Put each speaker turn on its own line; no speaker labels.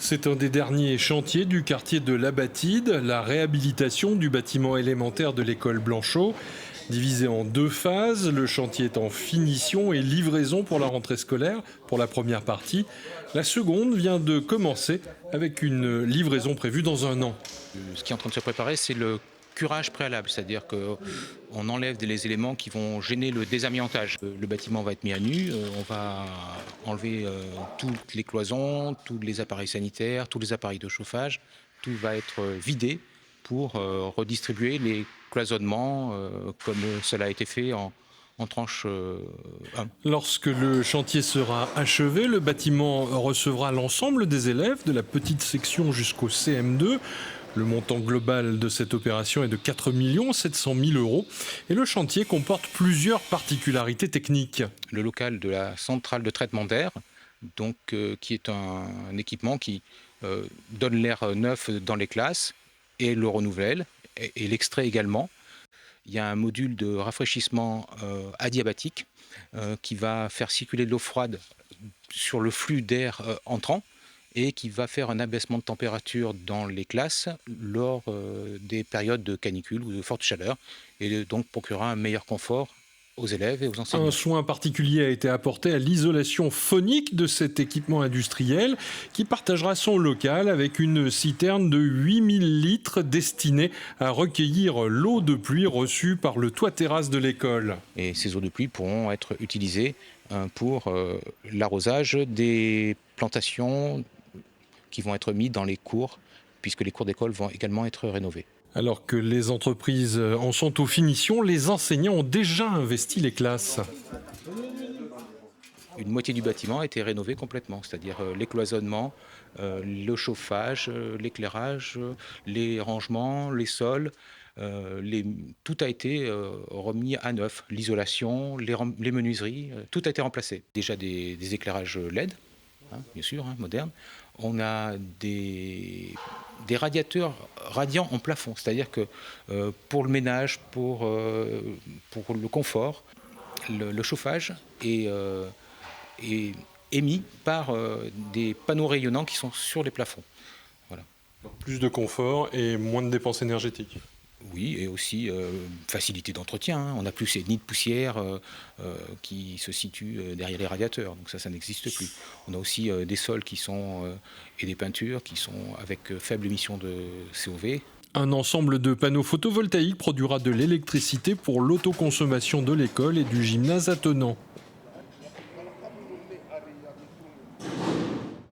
C'est un des derniers chantiers du quartier de l'Abatide, la réhabilitation du bâtiment élémentaire de l'école Blanchot. Divisé en deux phases, le chantier est en finition et livraison pour la rentrée scolaire pour la première partie. La seconde vient de commencer avec une livraison prévue dans un an.
Ce qui est en train de se préparer, c'est le curage préalable, c'est-à-dire qu'on enlève les éléments qui vont gêner le désamiantage. Le bâtiment va être mis à nu, on va enlever toutes les cloisons, tous les appareils sanitaires, tous les appareils de chauffage, tout va être vidé pour redistribuer les cloisonnements comme cela a été fait en tranche 1.
Lorsque le chantier sera achevé, le bâtiment recevra l'ensemble des élèves de la petite section jusqu'au CM2. Le montant global de cette opération est de 4 700 000 euros et le chantier comporte plusieurs particularités techniques.
Le local de la centrale de traitement d'air, donc, qui est un équipement qui donne l'air neuf dans les classes et le renouvelle et l'extrait également. Il y a un module de rafraîchissement adiabatique qui va faire circuler de l'eau froide sur le flux d'air entrant et qui va faire un abaissement de température dans les classes lors des périodes de canicule ou de forte chaleur et donc procurera un meilleur confort aux élèves et aux enseignants.
Un soin particulier a été apporté à l'isolation phonique de cet équipement industriel qui partagera son local avec une citerne de 8000 litres destinée à recueillir l'eau de pluie reçue par le toit-terrasse de l'école.
Et ces eaux de pluie pourront être utilisées pour l'arrosage des plantations qui vont être mises dans les cours, puisque les cours d'école vont également être rénovés.
Alors que les entreprises en sont aux finitions, les enseignants ont déjà investi les classes.
Une moitié du bâtiment a été rénovée complètement, c'est-à-dire les cloisonnements, le chauffage, l'éclairage, les rangements, les sols. Tout a été remis à neuf. L'isolation, les menuiseries, tout a été remplacé. Déjà des éclairages LED, bien sûr, modernes. On a des radiateurs radiants en plafond, c'est-à-dire que pour le ménage, pour le confort, le chauffage est émis par des panneaux rayonnants qui sont sur les plafonds. Voilà.
Plus de confort et moins de dépenses énergétiques.
Oui, et aussi facilité d'entretien. On n'a plus ces nids de poussière qui se situent derrière les radiateurs. Donc ça n'existe plus. On a aussi des sols qui sont et des peintures qui sont avec faible émission de COV.
Un ensemble de panneaux photovoltaïques produira de l'électricité pour l'autoconsommation de l'école et du gymnase attenant.